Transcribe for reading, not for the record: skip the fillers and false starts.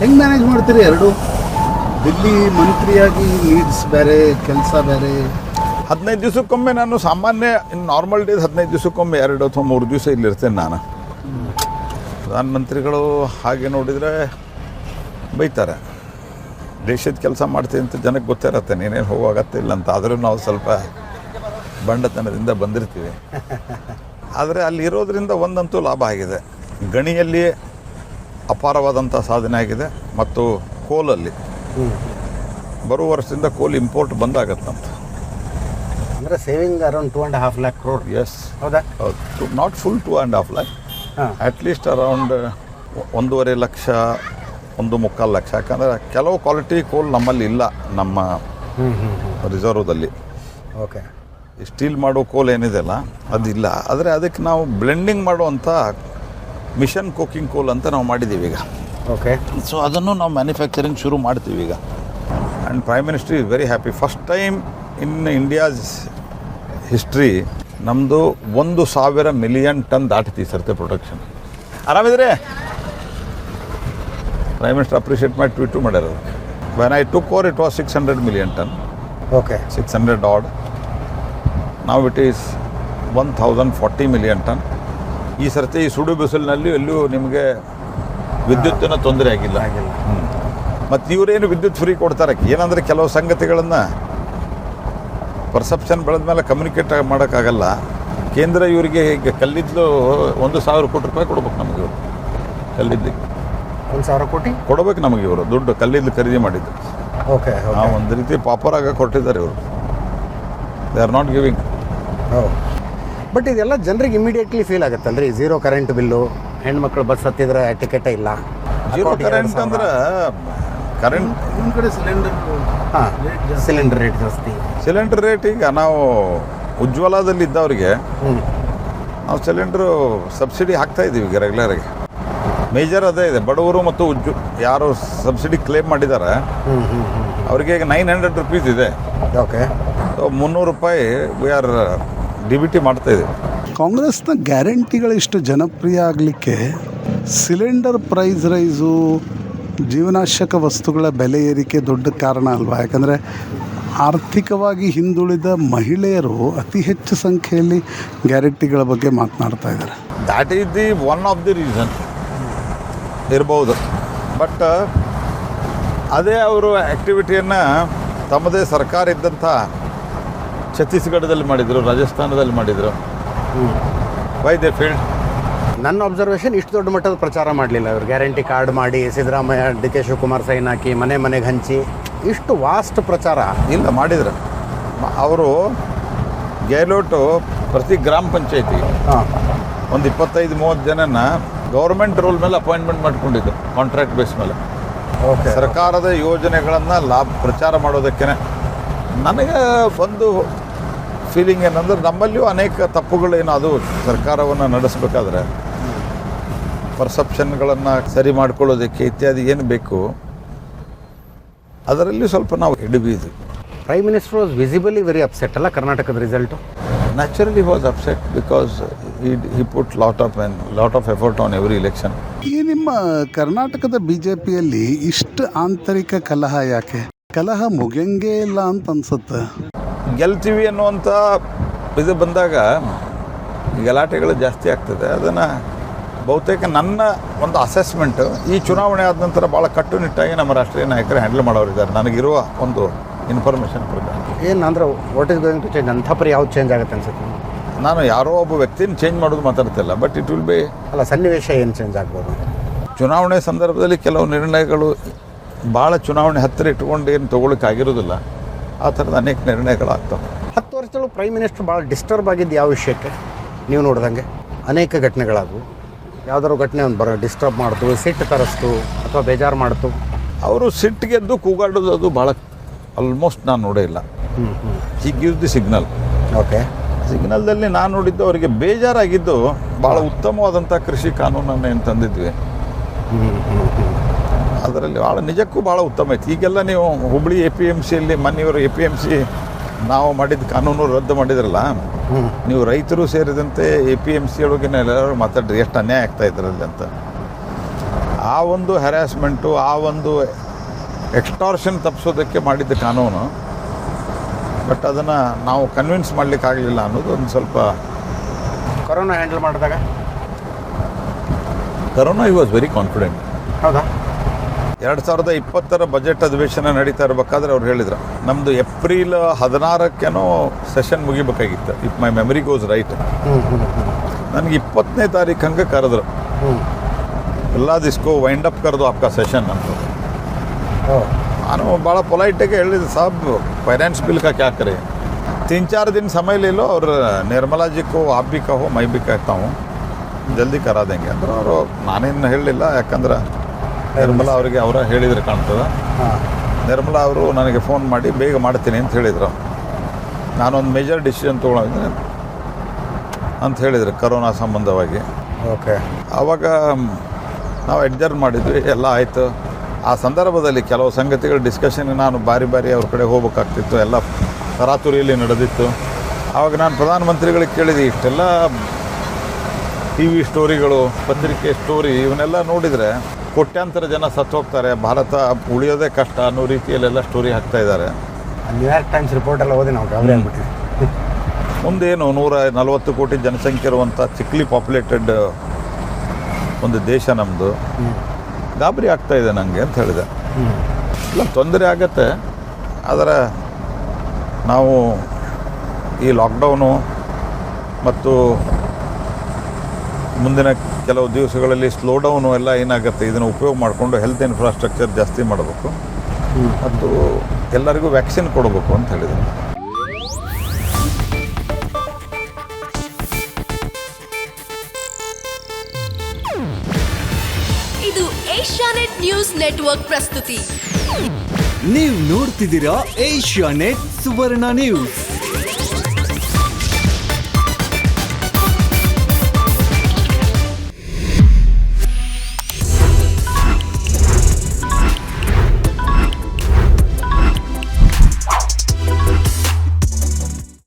ಹೆಂಗೆ ಮ್ಯಾನೇಜ್ ಮಾಡ್ತೀರಿ ಎರಡು? ದಿಲ್ಲಿ ಮಂತ್ರಿಯಾಗಿ ಲೀಡ್ಸ್ ಬೇರೆ, ಕೆಲಸ ಬೇರೆ. 15 ದಿವಸಕ್ಕೊಮ್ಮೆ ನಾನು ಸಾಮಾನ್ಯ ನಾರ್ಮಲ್ ಡೇಸ್ 15 ದಿವಸಕ್ಕೊಮ್ಮೆ 2 ಅಥವಾ 3 ದಿವಸ ಇಲ್ಲಿರ್ತೇನೆ ನಾನು. ಪ್ರಧಾನಮಂತ್ರಿಗಳು ಹಾಗೆ ನೋಡಿದರೆ ಬೈತಾರೆ. ದೇಶದ ಕೆಲಸ ಮಾಡ್ತೀನಿ ಅಂತ ಜನಕ್ಕೆ ಗೊತ್ತಿರತ್ತೆ, ನೀನೇನು ಹೋಗೋಗತ್ತಿಲ್ಲ ಅಂತ. ಆದರೂ ನಾವು ಸ್ವಲ್ಪ ಬಂಡತನದಿಂದ ಬಂದಿರ್ತೀವಿ. ಆದರೆ ಅಲ್ಲಿ ಇರೋದ್ರಿಂದ ಒಂದಂತೂ ಲಾಭ ಆಗಿದೆ. ಗಣಿಯಲ್ಲಿ ಅಪಾರವಾದಂಥ ಸಾಧನೆ ಆಗಿದೆ ಮತ್ತು ಕೋಲಲ್ಲಿ ಬರುವ ವರ್ಷದಿಂದ ಕೋಲ್ ಇಂಪೋರ್ಟ್ ಬಂದಾಗತ್ತಂತ. ಅಂದರೆ saving around 2.5 lakh crore. Yes, ಹೌದಾ? ಹೌದು. Not full 2.5 lakh, at least around 1.5 ಲಕ್ಷ 1.25 ಲಕ್ಷ. ಯಾಕಂದರೆ ಕೆಲವು ಕ್ವಾಲಿಟಿ ಕೋಲ್ ನಮ್ಮಲ್ಲಿ ಇಲ್ಲ, ನಮ್ಮ ರಿಸರ್ವ್ದಲ್ಲಿ. ಓಕೆ. ಸ್ಟೀಲ್ ಮಾಡೋ ಕೋಲ್ ಏನಿದೆಯಲ್ಲ ಅದಿಲ್ಲ. ಆದರೆ ಅದಕ್ಕೆ ನಾವು ಬ್ಲೆಂಡಿಂಗ್ ಮಾಡುವಂಥ ಮಿಷನ್ ಕುಕಿಂಗ್ ಕೋಲ್ ಅಂತ ನಾವು ಮಾಡಿದ್ದೀವಿ ಈಗ. ಓಕೆ. ಸೊ ಅದನ್ನು ನಾವು ಮ್ಯಾನುಫ್ಯಾಕ್ಚರಿಂಗ್ ಶುರು ಮಾಡ್ತೀವಿ ಈಗ. And prime minister is very happy. First time in India's history ನಮ್ಮದು 1,000 ಮಿಲಿಯನ್ ಟನ್ ದಾಟಿತಿ ಸರ್ತೆ ಪ್ರೊಡಕ್ಷನ್. ಆರಾಮಿದ್ರೆ ಪ್ರೈಮ್ ಮಿನಿಸ್ಟರ್ ಅಪ್ರಿಷಿಯೇಟ್ ಮಾಡಿ ಟ್ವೀಟು ಮಾಡ್ಯಾರ. When I took over it was 600 million ton. Okay. 600 odd. Now it is 1,040 million ton. ಈ ಸರ್ತಿ ಈ ಸುಡು ಬಿಸಿಲಿನಲ್ಲಿ ಎಲ್ಲೂ ನಿಮಗೆ ವಿದ್ಯುತ್ತಿನ ತೊಂದರೆ ಆಗಿಲ್ಲ. ಮತ್ತು ಇವರೇನು ವಿದ್ಯುತ್ ಫ್ರೀ ಕೊಡ್ತಾರೆ. ಏನಂದರೆ ಕೆಲವು ಸಂಗತಿಗಳನ್ನು ಪರ್ಸೆಪ್ಷನ್ ಬೆಳೆದ ಮೇಲೆ ಕಮ್ಯುನಿಕೇಟ್ ಮಾಡೋಕ್ಕಾಗಲ್ಲ. ಕೇಂದ್ರ ಇವರಿಗೆ ಈಗ ಕಲ್ಲಿದ್ದಲು 1,000 ಕೋಟಿ ರೂಪಾಯಿ ಕೊಡ್ಬೇಕು ನಮಗೆ. ಇವರು ಕಲ್ಲಿದ್ದಲಿಗೆ 1,000 ಕೋಟಿ ಕೊಡಬೇಕು ನಮಗೆ. ಇವರು ದುಡ್ಡು ಕಲ್ಲಿದ್ದಲು ಖರೀದಿ ಮಾಡಿದ್ದು. ಓಕೆ. ಒಂದು ರೀತಿ ಪಾಪರ್ ಆಗ ಕೊಟ್ಟಿದ್ದಾರೆ ಇವರು. They are not giving. But ಇದೆಲ್ಲ ಜನರಿಗೆ immediately feel ಆಗುತ್ತಲ್ರಿ. Zero current bill, ಹೆಣ್ಮಕ್ಳು ಬಸ್ ಹತ್ತಿದ್ರೆ ಟಿಕೆಟೇ ಇಲ್ಲ. ಜೀರೋ ಕರೆಂಟ್ ಅಂದ್ರೆ ಕರೆಂಟ್ ನಿಮ್ಮ ಕಡೆ ಸಿಲಿಂಡರ್ ರೇಟ್ ಜಾಸ್ತಿ. ಸಿಲಿಂಡರ್ ರೇಟ್ ಈಗ ನಾವು ಉಜ್ವಲದಲ್ಲಿ ಇದ್ದವ್ರಿಗೆ ನಾವು ಸಿಲಿಂಡ್ರು ಸಬ್ಸಿಡಿ ಹಾಕ್ತಾ ಇದ್ದೀವಿ ಈಗ ರೆಗ್ಯುಲರಾಗಿ. ಮೇಜರ್ ಅದೇ ಇದೆ. ಬಡವರು ಮತ್ತು ಯಾರು ಸಬ್ಸಿಡಿ ಕ್ಲೇಮ್ ಮಾಡಿದ್ದಾರೆ ಅವರಿಗೆ ಈಗ 900 rupees ಇದೆ. ಓಕೆ. ಸೊ 300 ರೂಪಾಯಿ ವಿ ಆರ್ DBT ಮಾಡ್ತಾಯಿದ್ದೀವಿ. ಕಾಂಗ್ರೆಸ್ನ ಗ್ಯಾರಂಟಿಗಳು ಇಷ್ಟು ಜನಪ್ರಿಯ ಆಗಲಿಕ್ಕೆ ಸಿಲಿಂಡರ್ ಪ್ರೈಸ್ ರೈಸು, ಜೀವನಾವಶ್ಯಕ ವಸ್ತುಗಳ ಬೆಲೆ ಏರಿಕೆ ದೊಡ್ಡ ಕಾರಣ ಅಲ್ವಾ? ಯಾಕಂದರೆ ಆರ್ಥಿಕವಾಗಿ ಹಿಂದುಳಿದ ಮಹಿಳೆಯರು ಅತಿ ಹೆಚ್ಚು ಸಂಖ್ಯೆಯಲ್ಲಿ ಗ್ಯಾರಂಟಿಗಳ ಬಗ್ಗೆ ಮಾತನಾಡ್ತಾ ಇದ್ದಾರೆ. That is the one of the reason ಇರ್ಬೋದು. ಬಟ್ ಅದೇ ಅವರು ಆ್ಯಕ್ಟಿವಿಟಿಯನ್ನು ತಮ್ಮದೇ ಸರ್ಕಾರ ಇದ್ದಂಥ ಛತ್ತೀಸ್ಗಢದಲ್ಲಿ ಮಾಡಿದರು, ರಾಜಸ್ಥಾನದಲ್ಲಿ ಮಾಡಿದರು. Why they field? ನನ್ನ ಅಬ್ಸರ್ವೇಷನ್ ಇಷ್ಟು ದೊಡ್ಡ ಮಟ್ಟದ ಪ್ರಚಾರ ಮಾಡಲಿಲ್ಲ ಇವರು. ಗ್ಯಾರಂಟಿ ಕಾರ್ಡ್ ಮಾಡಿ ಸಿದ್ದರಾಮಯ್ಯ DK ಶಿವಕುಮಾರ್ ಸೈನ್ ಹಾಕಿ ಮನೆ ಮನೆಗೆ ಹಂಚಿ ಇಷ್ಟು ವಾಸ್ಟ್ ಪ್ರಚಾರ ಇಲ್ಲ ಮಾಡಿದ್ರು. ಅವರು ಗೆಹ್ಲೋಟು ಪ್ರತಿ ಗ್ರಾಮ ಪಂಚಾಯತಿ ಒಂದು 25-30 ಜನನ ಗೌರ್ಮೆಂಟ್ ರೋಲ್ ಮೇಲೆ ಅಪಾಯಿಂಟ್ಮೆಂಟ್ ಮಾಡ್ಕೊಂಡಿದ್ದು, ಕಾಂಟ್ರಾಕ್ಟ್ ಬೇಸ್ ಮೇಲೆ. ಓಕೆ. ಸರ್ಕಾರದ ಯೋಜನೆಗಳನ್ನು ಪ್ರಚಾರ ಮಾಡೋದಕ್ಕೆ ನನಗೆ ಒಂದು ಫೀಲಿಂಗ್ ಏನಂದ್ರೆ ನಮ್ಮಲ್ಲಿಯೂ ಅನೇಕ ತಪ್ಪುಗಳೇನು ಅದು ಸರ್ಕಾರವನ್ನು ನಡೆಸಬೇಕಾದ್ರೆ ಪರ್ಸೆಪ್ಷನ್ಗಳನ್ನು ಸರಿ ಮಾಡ್ಕೊಳ್ಳೋದಕ್ಕೆ ಇತ್ಯಾದಿ ಏನು ಬೇಕು ಅದರಲ್ಲಿ ಸ್ವಲ್ಪ ನಾವು ಎಡವಿದ್ವಿ. Prime minister was visibly very upset ಅಲ್ಲ ಕರ್ನಾಟಕದ result? Naturally was upset because he put lot of effort on every election. ಈ ನಿಮ್ಮ ಕರ್ನಾಟಕದ BJPಯಲ್ಲಿ ಇಷ್ಟು ಆಂತರಿಕ ಕಲಹ ಯಾಕೆ? ಕಲಹ ಮುಗಿಯಂಗೇ ಇಲ್ಲ ಅಂತ ಅನ್ಸುತ್ತೆ. ಗೆಲ್ತೀವಿ ಅನ್ನುವಂಥ ಇದು ಬಂದಾಗ ಗಲಾಟೆಗಳು ಜಾಸ್ತಿ ಆಗ್ತದೆ. ಅದನ್ನು ಬಹುತೇಕ ನನ್ನ ಒಂದು ಅಸೆಸ್ಮೆಂಟು ಈ ಚುನಾವಣೆ ಆದ ನಂತರ ಭಾಳ ಕಟ್ಟುನಿಟ್ಟಾಗಿ ನಮ್ಮ ರಾಷ್ಟ್ರೀಯ ನಾಯಕರು ಹ್ಯಾಂಡಲ್ ಮಾಡೋರಿದ್ದಾರೆ ನನಗಿರುವ ಒಂದು ಇನ್ಫಾರ್ಮೇಷನ್ ಪ್ರಕಾರ. ಏನು ಅಂದರೆ what is going to change? ಅಂಥಪರಿ ಯಾವ್ದು ಚೇಂಜ್ ಆಗುತ್ತೆ ಅನ್ಸುತ್ತೆ? ನಾನು ಯಾರೋ ಒಬ್ಬ ವ್ಯಕ್ತಿನ ಚೇಂಜ್ ಮಾಡೋದು ಮಾತಾಡ್ತಿಲ್ಲ. ಬಟ್ ಇಟ್ ವಿಲ್ ಬಿ ಅಲ್ಲ, ಸನ್ನಿವೇಶ ಏನು ಚೇಂಜ್ ಆಗ್ಬೋದು? ಚುನಾವಣೆ ಸಂದರ್ಭದಲ್ಲಿ ಕೆಲವು ನಿರ್ಣಯಗಳು ಭಾಳ ಚುನಾವಣೆ ಹತ್ತಿರ ಇಟ್ಕೊಂಡು ಏನು ತೊಗೊಳಕ್ಕಾಗಿರೋದಿಲ್ಲ. ಆ ಥರದ ಅನೇಕ ನಿರ್ಣಯಗಳಾಗ್ತವೆ. 10 ವರ್ಷದಲ್ಲೂ ಪ್ರೈಮ್ ಮಿನಿಸ್ಟರ್ ಭಾಳ ಡಿಸ್ಟರ್ಬ್ ಆಗಿದ್ದು ಯಾವ ವಿಷಯಕ್ಕೆ? ನೀವು ನೋಡ್ದಂಗೆ ಅನೇಕ ಘಟನೆಗಳಾದವು. ಯಾವುದಾದ್ರು ಘಟನೆ ಒಂದು ಡಿಸ್ಟರ್ಬ್ ಮಾಡ್ತು, ಸಿಟ್ಟು ತರಿಸ್ತು ಅಥವಾ ಬೇಜಾರು ಮಾಡ್ತು? ಅವರು ಸಿಟ್ಟಿಗೆದ್ದು ಕೂಗಾಡೋದು ಅದು ಭಾಳ ಆಲ್ಮೋಸ್ಟ್ ನಾನು ನೋಡೇ ಇಲ್ಲ. He gives the signal. Okay. ಸಿಗ್ನಲ್ದಲ್ಲಿ ನಾನು ನೋಡಿದ್ದು ಅವರಿಗೆ ಬೇಜಾರಾಗಿದ್ದು ಭಾಳ ಉತ್ತಮವಾದಂಥ ಕೃಷಿ ಕಾನೂನನ್ನು ಏನು ತಂದಿದ್ವಿ ಅದರಲ್ಲಿ ಭಾಳ ನಿಜಕ್ಕೂ ಭಾಳ ಉತ್ತಮ ಐತಿ. ಈಗೆಲ್ಲ ನೀವು ಹುಬ್ಳಿ APMCಯಲ್ಲಿ ಮೊನ್ನೆಯವರು APMC ನಾವು ಮಾಡಿದ ಕಾನೂನು ರದ್ದು ಮಾಡಿದ್ರಲ್ಲ, ನೀವು ರೈತರು ಸೇರಿದಂತೆ APMC ಒಳಗಿನ ಎಲ್ಲರೂ ಮಾತಾಡ್ರಿ ಎಷ್ಟು ಅನ್ಯಾಯ ಆಗ್ತಾ ಇದ್ರಲ್ಲಿ ಅಂತ. ಆ ಒಂದು ಹ್ಯಾರಾಸ್ಮೆಂಟು, ಆ ಒಂದು ಎಕ್ಸ್ಟಾರ್ಷನ್ ತಪ್ಪಿಸೋದಕ್ಕೆ ಮಾಡಿದ್ದ ಕಾನೂನು. ಬಟ್ ಅದನ್ನು ನಾವು ಕನ್ವಿನ್ಸ್ ಮಾಡಲಿಕ್ಕಾಗಲಿಲ್ಲ ಅನ್ನೋದು ಒಂದು ಸ್ವಲ್ಪ. ಕೊರೋನಾ ಹ್ಯಾಂಡಲ್ ಮಾಡಿದಾಗ ಕರೋನಾ ವಾಸ್ ವೆರಿ ಕಾನ್ಫಿಡೆಂಟ್. ಹೌದಾ? 2020 ಬಜೆಟ್ ಅಧಿವೇಶನ ನಡೀತಾ ಇರಬೇಕಾದ್ರೆ ಅವ್ರು ಹೇಳಿದ್ರು ನಮ್ಮದು ಏಪ್ರಿಲ್ 16 ಸೆಷನ್ ಮುಗಿಬೇಕಾಗಿತ್ತು, if my memory goes right. ನನಗೆ 20ನೇ ತಾರೀಕು ಹಂಗೆ ಕರೆದ್ರು, ಎಲ್ಲ ದಿಸ್ಕೋ ವೈಂಡ್ ಅಪ್ ಕರೆದು ಆಪ್ಕಾ ಸೆಷನ್ ಅಂತ. ನಾನು ಭಾಳ ಪೊಲೈಟಾಗಿ ಹೇಳಿದೆ, ಸಾಬ್ ಫೈನಾನ್ಸ್ ಬಿಲ್ का क्या करें, 3-4 दिन समय ले लो और निर्मला जी को आप भी कहो मैं भी कहता हूँ ಜಲ್ದಿ ಕರಾ ದೇಂಗೆ ಅಂದ್ರೆ ಅವರು. ನಾನೇನು ಹೇಳಲಿಲ್ಲ, ಯಾಕಂದ್ರೆ ನಿರ್ಮಲಾ ಅವರಿಗೆ ಅವರ ಹೇಳಿದ್ರೆ ಕಾಣ್ತದೆ. ನಿರ್ಮಲಾ ಅವರು ನನಗೆ ಫೋನ್ ಮಾಡಿ ಬೇಗ ಮಾಡ್ತೀನಿ ಅಂತ ಹೇಳಿದರು. ನಾನೊಂದು ಮೇಜರ್ ಡಿಸಿಷನ್ ತೊಗೊಳಿದ್ದೆ ಅಂತ ಹೇಳಿದರು ಕರೋನಾ ಸಂಬಂಧವಾಗಿ. ಓಕೆ. ಆವಾಗ ನಾವು ಅಡ್ಜರ್ನ್ ಮಾಡಿದ್ವಿ, ಎಲ್ಲ ಆಯಿತು. ಆ ಸಂದರ್ಭದಲ್ಲಿ ಕೆಲವು ಸಂಗತಿಗಳ ಡಿಸ್ಕಷನ್ ನಾನು ಬಾರಿ ಅವ್ರ ಕಡೆ ಹೋಗ್ಬೇಕಾಗ್ತಿತ್ತು, ಎಲ್ಲ ತರಾತುರಿಯಲ್ಲಿ ನಡೆದಿತ್ತು. ಆವಾಗ ನಾನು ಪ್ರಧಾನಮಂತ್ರಿಗಳಿಗೆ ಕೇಳಿದೆ, ಇಷ್ಟೆಲ್ಲ ಟಿ ವಿ ಸ್ಟೋರಿಗಳು, ಪತ್ರಿಕೆ ಸ್ಟೋರಿ ಇವನ್ನೆಲ್ಲ ನೋಡಿದರೆ ಕೋಟ್ಯಾಂತರ ಜನ ಸತ್ತು ಹೋಗ್ತಾರೆ, ಭಾರತ ಉಳಿಯೋದೇ ಕಷ್ಟ ಅನ್ನೋ ರೀತಿಯಲ್ಲೆಲ್ಲ ಸ್ಟೋರಿ ಹಾಕ್ತಾ ಇದ್ದಾರೆ. ನ್ಯೂಯಾರ್ಕ್ ಟೈಮ್ಸ್ ರಿಪೋರ್ಟ್ ಎಲ್ಲ ಓದಿ ನಾವು ಗಾಬರಿ ಆಗ್ಬಿಟ್ವಿ. ಮುಂದೇನು 140 ಕೋಟಿ ಜನಸಂಖ್ಯೆ ಇರುವಂಥ ಚಿಕ್ಲಿ ಪಾಪ್ಯುಲೇಟೆಡ್ ಒಂದು ದೇಶ ನಮ್ಮದು, ಗಾಬರಿ ಆಗ್ತಾ ಇದೆ ನನಗೆ ಅಂತ ಹೇಳಿದೆ. ಇಲ್ಲ ತೊಂದರೆ ಆಗತ್ತೆ, ಆದರೆ ನಾವು ಈ ಲಾಕ್ಡೌನು ಮತ್ತು ಮುಂದಿನ ಕೆಲವು ದಿವಸಗಳಲ್ಲಿ ಸ್ಲೋ ಡೌನು ಎಲ್ಲ ಏನಾಗುತ್ತೆ, ಇದನ್ನು ಉಪಯೋಗ ಮಾಡಿಕೊಂಡು ಹೆಲ್ತ್ ಇನ್ಫ್ರಾಸ್ಟ್ರಕ್ಚರ್ ಜಾಸ್ತಿ ಮಾಡಬೇಕು ಮತ್ತು ಎಲ್ಲರಿಗೂ ವ್ಯಾಕ್ಸಿನ್ ಕೊಡಬೇಕು ಅಂತ ಹೇಳಿದರು. ಇದು ಏಷ್ಯಾನೆಟ್ ನ್ಯೂಸ್ ನೆಟ್ವರ್ಕ್ ಪ್ರಸ್ತುತಿ. ನೀವು ನೋಡ್ತಿದ್ದೀರಾ ಏಷ್ಯಾನೆಟ್ ಸುವರ್ಣ ನ್ಯೂಸ್.